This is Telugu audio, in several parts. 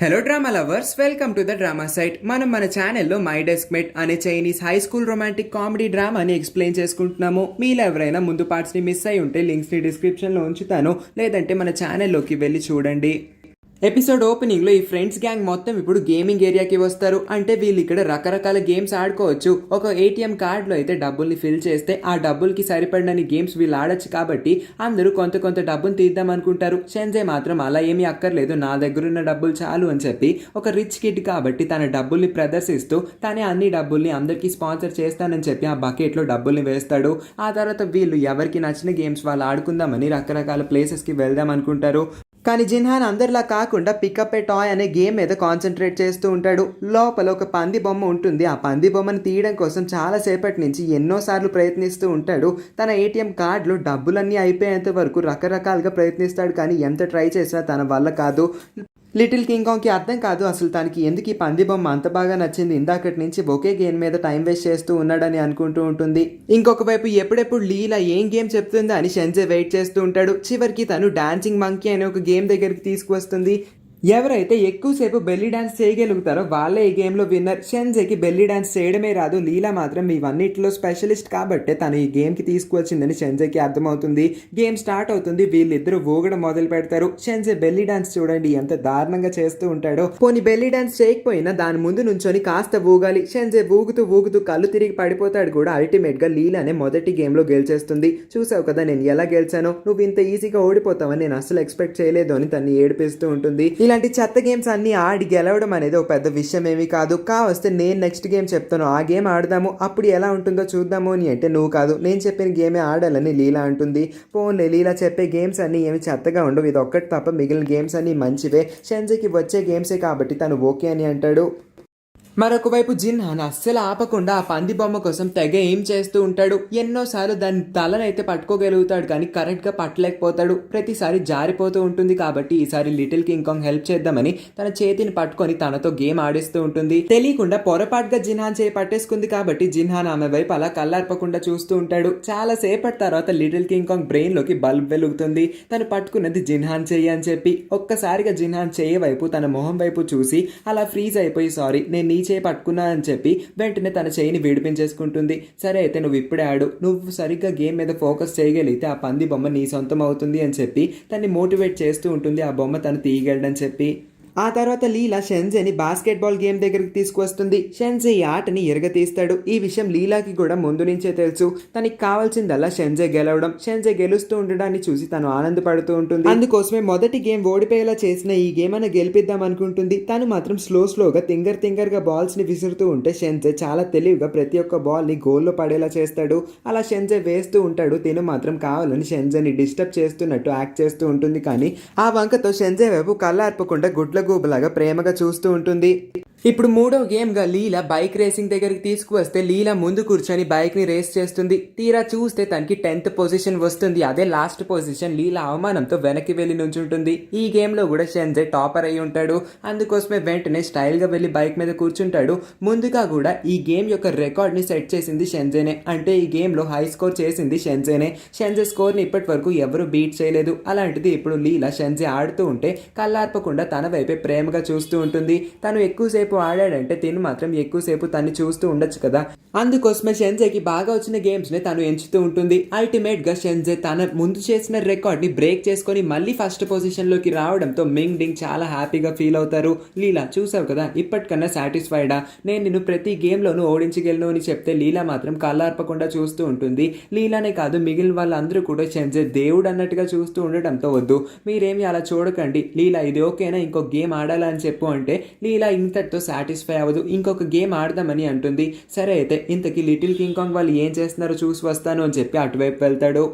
Hello drama lovers, welcome to the drama site. మనం మన ఛానల్లో మై డెస్క్ మేట్ అనే Chinese high school romantic comedy డ్రామాని ఎక్స్ప్లెయిన్ చేసుకుంటున్నాము. మీలో ఎవరైనా ముందు పార్ట్స్ని మిస్ అయి ఉంటే లింక్స్ని డిస్క్రిప్షన్లో ఉంచుతాను, లేదంటే మన ఛానల్లోకి వెళ్ళి చూడండి. ఎపిసోడ్ ఓపెనింగ్లో ఈ ఫ్రెండ్స్ గ్యాంగ్ మొత్తం ఇప్పుడు గేమింగ్ ఏరియాకి వస్తారు. అంటే వీళ్ళు ఇక్కడ రకరకాల గేమ్స్ ఆడుకోవచ్చు. ఒక ఏటీఎం కార్డులో అయితే డబ్బుల్ని ఫిల్ చేస్తే ఆ డబ్బులకి సరిపడినన్ని గేమ్స్ వీళ్ళు ఆడొచ్చు. కాబట్టి అందరూ కొంత డబ్బును తీద్దాం అనుకుంటారు. షెన్జే మాత్రం అలా ఏమీ అక్కర్లేదు, నా దగ్గరున్న డబ్బులు చాలు అని చెప్పి ఒక రిచ్ కిడ్ కాబట్టి తన డబ్బుల్ని ప్రదర్శిస్తూ తనే అన్ని డబ్బుల్ని అందరికీ స్పాన్సర్ చేస్తానని చెప్పి ఆ బకెట్లో డబ్బుల్ని వేస్తాడు. ఆ తర్వాత వీళ్ళు ఎవరికి నచ్చిన గేమ్స్ వాళ్ళు ఆడుకుందామని రకరకాల ప్లేసెస్కి వెళ్దాం అనుకుంటారు. కానీ జిన్హాన్ అందరిలా కాకుండా పికప్ ఏ టాయ్ అనే గేమ్ మీద కాన్సన్ట్రేట్ చేస్తూ ఉంటాడు. లోపల ఒక పంది బొమ్మ ఉంటుంది. ఆ పంది బొమ్మను తీయడం కోసం చాలా సేపటి నుంచి ఎన్నోసార్లు ప్రయత్నిస్తూ ఉంటాడు. తన ఏటీఎం కార్డులో డబ్బులన్నీ అయిపోయేంత వరకు రకరకాలుగా ప్రయత్నిస్తాడు, కానీ ఎంత ట్రై చేసినా తన వల్ల కాదు. లిటిల్ కింగ్ కాంగ్కి అర్థం కాదు అసలు తనకి ఎందుకు ఈ పంది బొమ్మ అంత బాగా నచ్చింది, ఇందాకటి నుంచి ఒకే గేమ్ మీద టైం వేస్ట్ చేస్తూ ఉన్నాడని అనుకుంటూ ఉంటుంది. ఇంకొక వైపు ఎప్పుడెప్పుడు లీలా ఏం గేమ్ చెప్తుందా అని షెన్జే వెయిట్ చేస్తూ ఉంటాడు. చివరికి తను డాన్సింగ్ మంకీ అనే ఒక గేమ్ దగ్గరికి తీసుకువస్తుంది. ఎవరైతే ఎక్కువసేపు బెల్లీ డాన్స్ చేయగలుగుతారో వాళ్ళే ఈ గేమ్లో విన్నర్. షెన్జేకి బెల్లీ డాన్స్ చేయడమే రాదు, లీలా మాత్రం ఇవన్నిటిలో స్పెషలిస్ట్ కాబట్టే తను ఈ గేమ్కి తీసుకువచ్చిందని షెన్జేకి అర్థమవుతుంది. గేమ్ స్టార్ట్ అవుతుంది. వీళ్ళిద్దరూ ఊగడం మొదలు పెడతారు. షెన్జే బెల్లీ డాన్స్ చూడండి ఎంత దారుణంగా చేస్తూ ఉంటాడో. పోనీ బెల్లీ డాన్స్ చేయకపోయినా దాని ముందు నుంచొని కాస్త ఊగాలి. షెన్జే ఊగుతూ కళ్ళు తిరిగి పడిపోతాడు కూడా. అల్టిమేట్ గా లీలానే మొదటి గేమ్ లో గెలిచేస్తుంది. చూసావు కదా నేను ఎలా గెలిచానో, నువ్వు ఇంత ఈజీగా ఓడిపోతావని నేను అసలు ఎక్స్పెక్ట్ చేయలేదు అని తన్ని ఏడిపిస్తూ ఉంటుంది. ఇలాంటి చెత్త గేమ్స్ అన్ని ఆడి గెలవడం అనేది ఒక పెద్ద విషయం ఏమీ కాదు. కావస్తే నేను నెక్స్ట్ గేమ్ చెప్తాను, ఆ గేమ్ ఆడదాము, అప్పుడు ఎలా ఉంటుందో చూద్దాము అని అంటే నువ్వు కాదు నేను చెప్పిన గేమే ఆడాలని లీలా అంటుంది. పోన్లే, లీలా చెప్పే గేమ్స్ అన్ని ఏమి చెత్తగా ఉండవు, ఇది ఒక్కటి తప్ప మిగిలిన గేమ్స్ అన్ని మంచివే, షెన్జేకి వచ్చే గేమ్సే కాబట్టి తను ఓకే అని అంటాడు. మరొక వైపు జిన్హాన్ అస్సలు ఆపకుండా ఆ పంది బొమ్మ కోసం తెగ ఏం చేస్తూ ఉంటాడు. ఎన్నోసార్లు దాని తలనైతే పట్టుకోగలుగుతాడు, కానీ కరెక్ట్గా పట్టలేకపోతాడు. ప్రతిసారి జారిపోతూ ఉంటుంది. కాబట్టి ఈసారి లిటిల్ కింగ్ కాంగ్ హెల్ప్ చేద్దామని తన చేతిని పట్టుకొని తనతో గేమ్ ఆడిస్తూ ఉంటుంది. తెలియకుండా పొరపాటుగా జిన్హాన్ చేయి పట్టేసుకుంది కాబట్టి జిన్హాన్ ఆమె వైపు అలా కళ్ళార్పకుండా చూస్తూ ఉంటాడు. చాలా సేపటి తర్వాత లిటిల్ కింగ్ కాంగ్ బ్రెయిన్ లోకి బల్బ్ వెలుగుతుంది. తను పట్టుకున్నది జిన్హాన్ చెయ్యి అని చెప్పి. ఒక్కసారిగా జిన్హాన్ చెయ్యి వైపు తన మొహం వైపు చూసి అలా ఫ్రీజ్ అయిపోయి సారీ నేను చేయి పట్టుకున్నా అని చెప్పి వెంటనే తన చేయిని విడిపించేసుకుంటుంది. సరే అయితే నువ్వు ఇప్పుడే ఆడు, నువ్వు సరిగ్గా గేమ్ మీద ఫోకస్ చేయగలిగితే ఆ పంది బొమ్మ నీ సొంతం అవుతుంది అని చెప్పి తన్ని మోటివేట్ చేస్తూ ఉంటుంది. ఆ బొమ్మ తను తీయగలడని చెప్పి. ఆ తర్వాత లీలా షెన్జేని బాస్కెట్బాల్ గేమ్ దగ్గరికి తీసుకువస్తుంది. షెన్జే ఈ ఆటని ఎరగతీస్తాడు. ఈ విషయం లీలాకి కూడా ముందు నుంచే తెలుసు. తనకి కావాల్సిందల్లా షెన్జే గెలవడం. షెన్జే గెలుస్తూ ఉండడాన్ని చూసి తను ఆనందపడుతూ ఉంటుంది. అందుకోసమే మొదటి గేమ్ ఓడిపోయేలా చేసిన ఈ గేమ్ అని గెలిపిద్దాం అనుకుంటుంది. తను మాత్రం స్లోగా గా బాల్స్ ని విసురుతూ ఉంటే షెన్జే చాలా తెలివిగా ప్రతి ఒక్క బాల్ ని గోల్లో పడేలా చేస్తాడు. అలా షెన్జే వేస్తూ ఉంటాడు. తిను మాత్రం కావాలని షెన్జేని డిస్టర్బ్ చేస్తున్నట్టు యాక్ట్ చేస్తూ ఉంటుంది. కానీ ఆ వంకతో షెన్జే వైపు కళ్ళార్పకుండా గుడ్ల గూబలాగా ప్రేమగా చూస్తూ ఉంటుంది. ఇప్పుడు మూడో గేమ్ గా లీలా బైక్ రేసింగ్ దగ్గరికి తీసుకువస్తే లీలా ముందు కూర్చొని బైక్ ని రేస్ చేస్తుంది. తీరా చూస్తే తనకి 10th పొజిషన్ వస్తుంది. అదే లాస్ట్ పొజిషన్. లీలా అవమానంతో వెనక్కి వెళ్లి నుంచుంటుంది. ఈ గేమ్ లో కూడా షెన్జే టాపర్ అయి ఉంటాడు. అందుకోసమే వెంటనే స్టైల్ గా వెళ్లి బైక్ మీద కూర్చుంటాడు. ముందుగా కూడా ఈ గేమ్ యొక్క రికార్డ్ ని సెట్ చేసింది షెన్జేనే. అంటే ఈ గేమ్ లో హై స్కోర్ చేసింది షెన్జేనే. షెన్జే స్కోర్ ని ఇప్పటి వరకు ఎవరు బీట్ చేయలేదు. అలాంటిది ఇప్పుడు లీలా షెన్జే ఆడుతూ ఉంటే కళ్ళార్పకుండా తన వైపే ప్రేమగా చూస్తూ ఉంటుంది. తను ఎక్కువసేపు ఆడాడంటే తిను మాత్రం ఎక్కువసేపు తన్ని చూస్తూ ఉండొచ్చు కదా. అందుకోసమే షెన్జేకి బాగా వచ్చిన గేమ్స్ ని తను ఎంచుతూ ఉంటుంది. అల్టిమేట్ గా షెన్జే తన ముందు చేసిన రికార్డ్ ని బ్రేక్ చేసుకొని మళ్ళీ ఫస్ట్ పొజిషన్ లోకి రావడంతో మింగ్ డింగ్ చాలా హ్యాపీగా ఫీల్ అవుతారు. లీలా చూసావు కదా ఇప్పటికన్నా సాటిస్ఫైడా, నేను నిన్ను ప్రతి గేమ్ లోనూ ఓడించగలను అని చెప్తే లీలా మాత్రం కళ్ళార్పకుండా చూస్తూ ఉంటుంది. లీలానే కాదు మిగిలిన వాళ్ళందరూ కూడా షెన్జే దేవుడు అన్నట్టుగా చూస్తూ ఉండడంతో వద్దు మీరేమి అలా చూడకండి, లీలా ఇది ఓకేనా ఇంకో గేమ్ ఆడాలా అని చెప్పు అంటే లీలా ఇంతటితో సాటిస్ఫై అవ్వదు. ఇంకొక గేమ్ ఆడదామని అంటుంది. సరే అయితే ఇంతకీ లిటిల్ కింగ్ కాంగ్ వాళ్ళు ఏం చేస్తున్నారో చూసి వస్తాను అని చెప్పి అటువైపు వెళ్తాడు.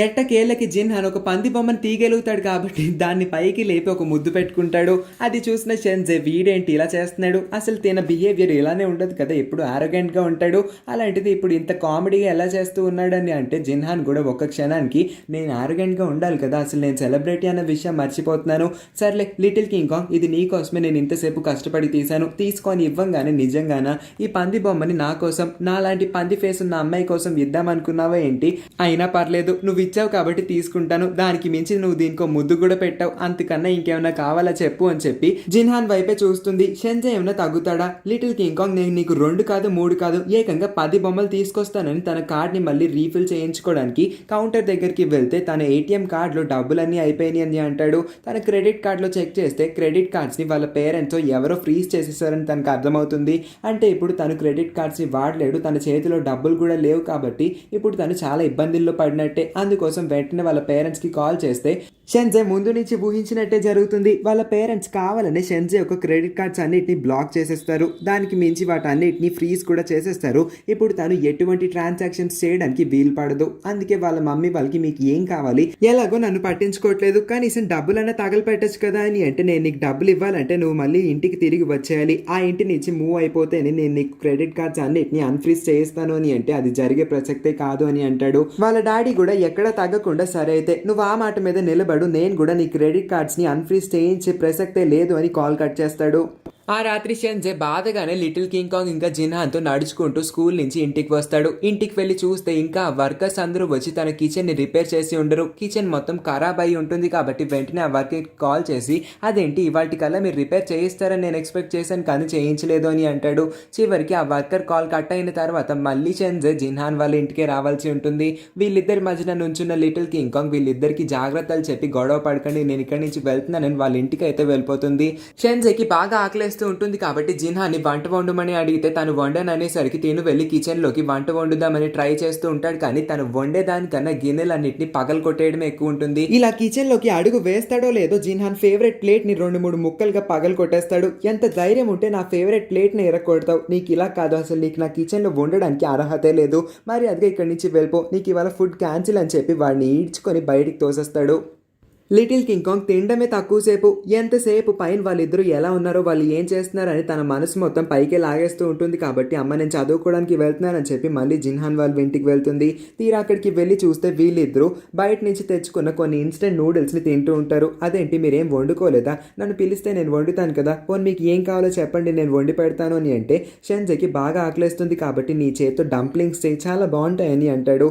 ఎట్టకేళ్ళకి జిన్హాన్ ఒక పంది బొమ్మను తీయగలుగుతాడు కాబట్టి దాన్ని పైకి లేపి ఒక ముద్దు పెట్టుకుంటాడు. అది చూసిన షెన్జే వీడేంటి ఇలా చేస్తున్నాడు, అసలు తన బిహేవియర్ ఇలానే ఉండదు కదా, ఎప్పుడు ఆరోగెంట్ గా ఉంటాడు, అలాంటిది ఇప్పుడు ఇంత కామెడీగా ఎలా చేస్తూ ఉన్నాడని అంటే జిన్హాన్ కూడా ఒక క్షణానికి నేను ఆరోగెంట్ గా ఉండాలి కదా, అసలు నేను సెలబ్రిటీ అన్న విషయం మర్చిపోతున్నాను, సర్లే లిటిల్ కింగ్ కాంగ్ ఇది నీ కోసమే నేను ఇంతసేపు కష్టపడి తీశాను, తీసుకొని ఇవ్వంగానే నిజంగానా ఈ పంది బొమ్మని నా కోసం నాలాంటి పంది ఫేస్ ఉన్న అమ్మాయి కోసం ఇద్దామనుకున్నావా ఏంటి, అయినా పర్లేదు నువ్వు ఇచ్చావు కాబట్టి తీసుకుంటాను, దానికి మించి నువ్వు దీనికో ముద్దు కూడా పెట్టావు, అంతకన్నా ఇంకేమైనా కావాలా చెప్పు అని చెప్పి జిన్హాన్ వైపే చూస్తుంది. షెన్జే ఏమైనా తగ్గుతాడా? లిటిల్ కింగ్ కాంగ్ నేను నీకు 2 కాదు 3 కాదు ఏకంగా 10 బొమ్మలు తీసుకొస్తానని తన కార్డ్ ని మళ్ళీ రీఫిల్ చేయించుకోవడానికి కౌంటర్ దగ్గరికి వెళ్తే తన ఏటీఎం కార్డులో డబ్బులన్నీ అయిపోయినాయి అని అంటాడు. తన క్రెడిట్ కార్డులో చెక్ చేస్తే క్రెడిట్ కార్డ్స్ ని వాళ్ళ పేరెంట్స్ ఎవరో ఫ్రీజ్ చేసేసారని తనకు అర్థమవుతుంది. అంటే ఇప్పుడు తను క్రెడిట్ కార్డ్స్ ని వాడలేడు, తన చేతిలో డబ్బులు కూడా లేవు కాబట్టి ఇప్పుడు తను చాలా ఇబ్బందుల్లో పడినట్టే. అందుకోసం వెంటనే వాళ్ళ పేరెంట్స్ కి కాల్ చేస్తే షెన్జే ముందు నుంచి ఊహించినట్టే జరుగుతుంది. వాళ్ళ పేరెంట్స్ కావాలని షెన్జే ఒక క్రెడిట్ కార్డ్స్ అన్నిటిని బ్లాక్ చేసేస్తారు, దానికి మించి వాటన్నిటిని ఫ్రీజ్ కూడా చేసేస్తారు. ఇప్పుడు తను ఎటువంటి ట్రాన్సాక్షన్స్ చేయడానికి వీలు పడదు. అందుకే వాళ్ళ మమ్మీ వాళ్ళకి మీకు ఏం కావాలి, ఎలాగో నన్ను పట్టించుకోవట్లేదు, కనీసం డబ్బులన్నా తగలపెట్టచ్చు కదా అని అంటే నేను నీకు డబ్బులు ఇవ్వాలంటే నువ్వు మళ్ళీ ఇంటికి తిరిగి వచ్చేయాలి, ఆ ఇంటి నుంచి మూవ్ అయిపోతేనే నేను నీకు క్రెడిట్ కార్డ్స్ అన్నిటిని అన్ఫ్రీజ్ చేస్తాను అని అంటే అది జరిగే ప్రసక్తే కాదు అని అంటాడు. వాళ్ళ డాడీ కూడా ఎక్కడా తగ్గకుండా సరే అయితే నువ్వు ఆ మాట మీద నిలబడు, నేను కూడా నీ క్రెడిట్ కార్డ్స్ ని అన్ఫ్రీజ్ చేయించే ప్రసక్తే లేదు అని కాల్ కట్ చేస్తాడు. ఆ రాత్రి షెన్జే బాధగానే లిటిల్ కింగ్ కాంగ్ ఇంకా జిన్హాన్తో నడుచుకుంటూ స్కూల్ నుంచి ఇంటికి వస్తాడు. ఇంటికి వెళ్ళి చూస్తే ఇంకా వర్కర్స్ అందరూ వచ్చి తన కిచెన్ ని రిపేర్ చేసి ఉండరు. కిచెన్ మొత్తం ఖరాబ్ అయి ఉంటుంది కాబట్టి వెంటనే ఆ వర్కర్ కాల్ చేసి అదేంటి ఇవాటి కల్లా మీరు రిపేర్ చేయిస్తారని నేను ఎక్స్పెక్ట్ చేశాను కానీ చేయించలేదు అని అంటాడు. చివరికి ఆ వర్కర్ కాల్ కట్ అయిన తర్వాత మళ్ళీ షెన్జే జిన్హాన్ వాళ్ళ ఇంటికే రావాల్సి ఉంటుంది. వీళ్ళిద్దరి మధ్యన నుంచున్న లిటిల్ కింగ్ కాంగ్ వీళ్ళిద్దరికి జాగ్రత్తలు చెప్పి గొడవ పడకండి నేను ఇక్కడి నుంచి వెళ్తున్నానని వాళ్ళ ఇంటికి అయితే వెళ్ళిపోతుంది. షెన్జేకి బాగా ఆకలేస్తుంది ఉంటుంది కాబట్టి జిన్హాన్ని వంట వండమని అడిగితే తను వండననేసరికి తిను వెళ్ళి కిచెన్ లోకి వంట వండుదామని ట్రై చేస్తూ ఉంటాడు. కానీ తను వండేదానికన్నా గిన్నెలన్నింటినీ పగలు కొట్టేయడమే ఎక్కువ ఉంటుంది. ఇలా కిచెన్ లోకి అడుగు వేస్తాడో లేదో జిన్హాన్ ఫేవరెట్ ప్లేట్ ని 2-3 ముక్కలుగా పగలు కొట్టేస్తాడు. ఎంత ధైర్యం ఉంటే నా ఫేవరెట్ ప్లేట్ ని ఎరగొడతావు, నీకు ఇలా కాదు, అసలు నీకు నా కిచెన్ లో వండడానికి అర్హతే లేదు, మరి అదిగా ఇక్కడి నుంచి వెళ్ళిపో, నీకు ఇవాళ ఫుడ్ క్యాన్సిల్ అని చెప్పి వాడిని ఈడ్చుకొని బయటికి తోసేస్తాడు. లిటిల్ కింగ్ కాంగ్ తినడమే తక్కువసేపు, ఎంతసేపు పైన వాళ్ళిద్దరూ ఎలా ఉన్నారో వాళ్ళు ఏం చేస్తున్నారని తన మనసు మొత్తం పైకే లాగేస్తూ ఉంటుంది. కాబట్టి అమ్మ నేను చదువుకోవడానికి వెళ్తున్నానని చెప్పి మళ్ళీ జిన్హాన్ వాళ్ళ ఇంటికి వెళ్తుంది. తీరా అక్కడికి వెళ్ళి చూస్తే వీళ్ళిద్దరూ బయట నుంచి తెచ్చుకున్న కొన్ని ఇన్స్టెంట్ నూడిల్స్ని తింటూ ఉంటారు. అదేంటి మీరేం వండుకోలేదా, నన్ను పిలిస్తే నేను వండుతాను కదా, పోనీ మీకు ఏం కావాలో చెప్పండి నేను వండి పెడతాను అని అంటే షెన్జేకి బాగా ఆకలేస్తుంది కాబట్టి నీ చేతితో డంప్లింగ్స్ చేయి చాలా బాగుంటాయని అంటాడు.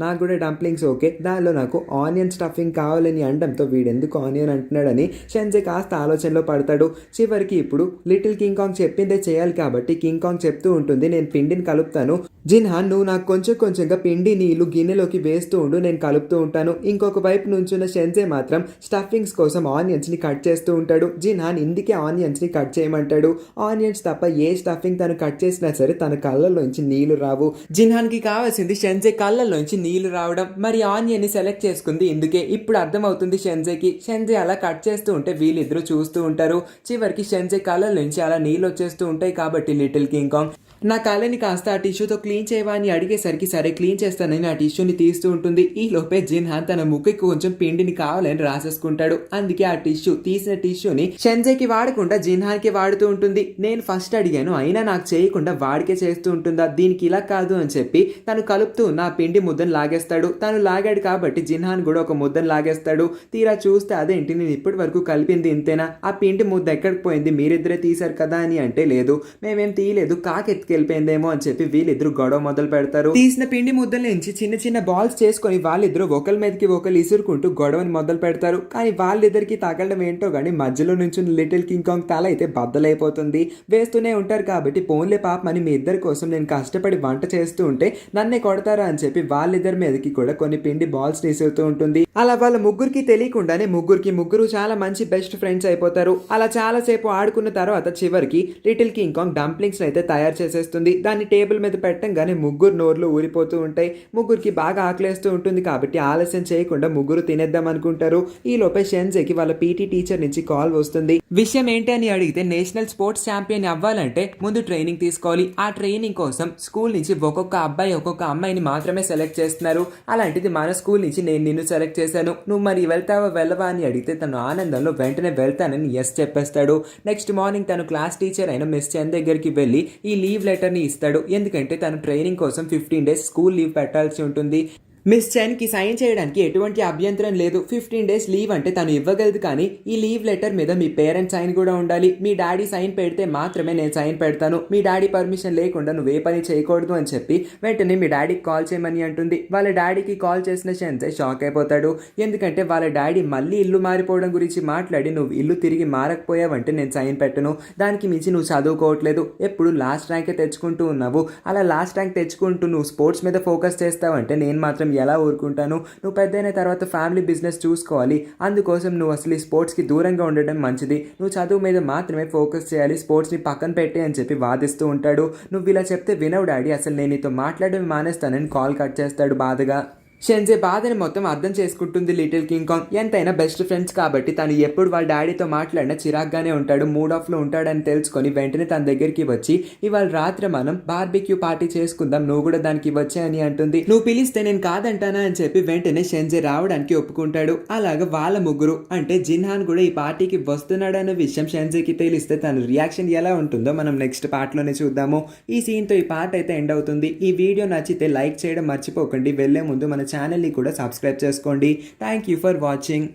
నాకు కూడా డంప్లింగ్స్ ఓకే, దానిలో నాకు ఆనియన్ స్టఫింగ్ కావాలని అనడం వీడెందుకు ఆనియన్ అంటున్నాడని షెన్జే కాస్త ఆలోచనలో పడతాడు. చివరికి ఇప్పుడు లిటిల్ కింగ్ కాంగ్ చెప్పిందే చేయాలి కాబట్టి కింగ్ కాంగ్ చెప్తూ ఉంటుంది నేను పిండిని కలుపుతాను, జిన్హాన్ నువ్వు నాకు కొంచెం కొంచెంగా పిండి నీళ్లు గిన్నెలోకి వేస్తూ ఉండు, నేను కలుపుతూ ఉంటాను. ఇంకొక వైపు నుంచున్న షెన్జే మాత్రం స్టఫింగ్స్ కోసం ఆనియన్స్ ని కట్ చేస్తూ ఉంటాడు. జిన్హాన్ ఇందుకే ఆనియన్స్ ని కట్ చేయమంటాడు. ఆనియన్స్ తప్ప ఏ స్టఫింగ్ తను కట్ చేసినా సరే తన కళ్ళల్లోంచి నీళ్లు రావు. జిన్హాన్ కి కావాల్సింది షెన్జే కళ్ళల్లోంచి నీళ్లు రావడం, మరి ఆనియన్ ని సెలెక్ట్ చేసుకుంది ఇందుకే. ఇప్పుడు అర్థమవుతుంది షెన్జే అలా కట్ చేస్తూ ఉంటే వీళ్ళిద్దరూ చూస్తూ ఉంటారు. చివరికి షెన్జే కళ్ళ నుంచి అలా నీళ్ళు వచ్చేస్తూ ఉంటాయి కాబట్టి లిటిల్ కింగ్ కాంగ్ నా కళ్ళని కాస్త ఆ టిష్యూతో క్లీన్ చేయవా అని అడిగేసరికి సరే క్లీన్ చేస్తానని ఆ టిష్యూని తీస్తూ ఉంటుంది. ఈ లోపే జిన్హాన్ తన ముక్కుకి కొంచెం పిండిని కావాలని రాసేసుకుంటాడు. అందుకే ఆ తీసిన టిష్యూని షెన్జేకి వాడకుండా జిన్హాన్ కి వాడుతూ ఉంటుంది. నేను ఫస్ట్ అడిగాను అయినా నాకు చేయకుండా వాడికే చేస్తూ ఉంటుందా, దీనికి ఇలా కాదు అని చెప్పి తను కలుపుతూ నా పిండి ముద్దను లాగేస్తాడు. తను లాగాడు కాబట్టి జిన్హాన్ కూడా ఒక ముద్దను లాగేస్తాడు. తీరా చూస్తే అదేంటి నేను ఇప్పటి వరకు కలిపింది ఇంతేనా, ఆ పిండి ముద్ద ఎక్కడికి పోయింది, మీరిద్దరే తీశారు కదా అని అంటే లేదు మేమేం తీయలేదు వెళ్ళిపోయిందేమో అని చెప్పి వీళ్ళిద్దరు గొడవ మొదలు పెడతారు. తీసిన పిండి ముద్దల నుంచి చిన్న చిన్న బాల్స్ చేసుకొని వాళ్ళిద్దరు ఒకరి మీదకి ఒకరు ఇసురుకుంటూ గొడవని మొదలు పెడతారు. కానీ వాళ్ళిద్దరికి తగలడం ఏంటో కానీ మధ్యలో నుంచి లిటిల్ కింగ్ కాంగ్ తల అయితే బద్దలైపోతుంది. వేస్తూనే ఉంటారు కాబట్టి పోన్లే పాపమని మీ ఇద్దరి కోసం నేను కష్టపడి వంట చేస్తూ ఉంటే నన్నే కొడతారా అని చెప్పి వాళ్ళిద్దరి మీదకి కూడా కొన్ని పిండి బాల్స్ ఇసురుతూ ఉంటుంది. అలా వాళ్ళ ముగ్గురికి తెలియకుండానే ముగ్గురు చాలా మంచి బెస్ట్ ఫ్రెండ్స్ అయిపోతారు. అలా చాలా సేపు ఆడుకున్న తర్వాత చివరికి లిటిల్ కింగ్ కాంగ్ డంప్లింగ్స్ అయితే తయారు చేసేస్తుంది. దాన్ని టేబుల్ మీద పెట్టంగానే ముగ్గురు నోర్లు ఊరిపోతూ ఉంటాయి. ముగ్గురికి బాగా ఆకలేస్తూ ఉంటుంది కాబట్టి ఆలస్యం చేయకుండా ముగ్గురు తినేద్దాం అనుకుంటారు. ఈ లోపే షెన్జేకి వాళ్ళ పీటీ టీచర్ నుంచి కాల్ వస్తుంది. విషయం ఏంటి అని అడిగితే నేషనల్ స్పోర్ట్స్ ఛాంపియన్ అవ్వాలంటే ముందు ట్రైనింగ్ తీసుకోవాలి. ఆ ట్రైనింగ్ కోసం స్కూల్ నుంచి ఒక్కొక్క అబ్బాయి ఒక్కొక్క అమ్మాయిని మాత్రమే సెలెక్ట్ చేస్తున్నారు. అలాంటిది మన స్కూల్ నుంచి నేను నిన్ను సెలెక్ట్ చేశాను, నువ్వు మరి వెళ్తావా వెళ్ళవా అని అడిగితే తను ఆనందంలో వెంటనే వెళ్తానని ఎస్ చెప్పేస్తాడు. నెక్స్ట్ మార్నింగ్ తను క్లాస్ టీచర్ అయిన మిస్ చంద్ దగ్గరికి వెళ్ళి ఈ లీవ్ లెటర్ని ఇస్తాడు. ఎందుకంటే తను ట్రైనింగ్ కోసం 15 days స్కూల్ లీవ్ పెట్టాల్సి ఉంటుంది. మిస్ చెన్కి సైన్ చేయడానికి ఎటువంటి అభ్యంతరం లేదు. 15 days లీవ్ అంటే తను ఇవ్వగలదు, కానీ ఈ లీవ్ లెటర్ మీద మీ పేరెంట్స్ సైన్ కూడా ఉండాలి. మీ డాడీ సైన్ పెడితే మాత్రమే నేను సైన్ పెడతాను. మీ డాడీ పర్మిషన్ లేకుండా నువ్వు ఏ పని చేయకూడదు అని చెప్పి వెంటనే మీ డాడీకి కాల్ చేయమని అంటుంది. వాళ్ళ డాడీకి కాల్ చేసిన షెన్సే షాక్ అయిపోతాడు. ఎందుకంటే వాళ్ళ డాడీ మళ్ళీ ఇల్లు మారిపోవడం గురించి మాట్లాడి, నువ్వు ఇల్లు తిరిగి మారకపోయావంటే నేను సైన్ పెట్టను, దానికి మించి నువ్వు చదువుకోవట్లేదు, ఎప్పుడు లాస్ట్ ర్యాంకే తెచ్చుకుంటూ ఉన్నావు, అలా లాస్ట్ ర్యాంక్ తెచ్చుకుంటూ నువ్వు స్పోర్ట్స్ మీద ఫోకస్ చేస్తావంటే నేను మాత్రం ఎలా ఊరుకుంటాను. నువ్వు పెద్దయిన తర్వాత ఫ్యామిలీ బిజినెస్ చూసుకోవాలి, అందుకోసం నువ్వు అసలు ఈ స్పోర్ట్స్కి దూరంగా ఉండడం మంచిది, నువ్వు చదువు మీద మాత్రమే ఫోకస్ చేయాలి, స్పోర్ట్స్ని పక్కన పెట్టే అని చెప్పి వాదిస్తూ ఉంటాడు. నువ్వు ఇలా చెప్తే వినవు డాడీ, అసలు నేను నీతో మాట్లాడడం మానేస్తానని కాల్ కట్ చేస్తాడు బాధగా. షెన్జే బాధని మొత్తం అర్థం చేసుకుంటుంది లిటిల్ కింగ్ కాంగ్. ఎంతైనా బెస్ట్ ఫ్రెండ్స్ కాబట్టి తను ఎప్పుడు వాళ్ళ డాడీతో మాట్లాడినా చిరాగ్గానే ఉంటాడు, మూడ్ ఆఫ్లో ఉంటాడని తెలుసుకొని వెంటనే తన దగ్గరికి వచ్చి, ఇవాళ రాత్రి మనం బార్బిక్యూ పార్టీ చేసుకుందాం, నువ్వు కూడా దానికి వచ్చే అని అంటుంది. నువ్వు పిలిస్తే నేను కాదంటానా అని చెప్పి వెంటనే షెన్జే రావడానికి ఒప్పుకుంటాడు. అలాగా వాళ్ళ ముగ్గురు అంటే జిన్హాన్ కూడా ఈ పార్టీకి వస్తున్నాడన్న విషయం షెన్జేకి తెలిస్తే తన రియాక్షన్ ఎలా ఉంటుందో మనం నెక్స్ట్ పార్ట్లోనే చూద్దాము. ఈ సీన్తో ఈ పార్ట్ అయితే ఎండ్ అవుతుంది. ఈ వీడియో నచ్చితే లైక్ చేయడం మర్చిపోకండి. వెళ్లే ముందు మన ఛానల్ని కూడా సబ్స్క్రైబ్ చేసుకోండి. Thank you for watching.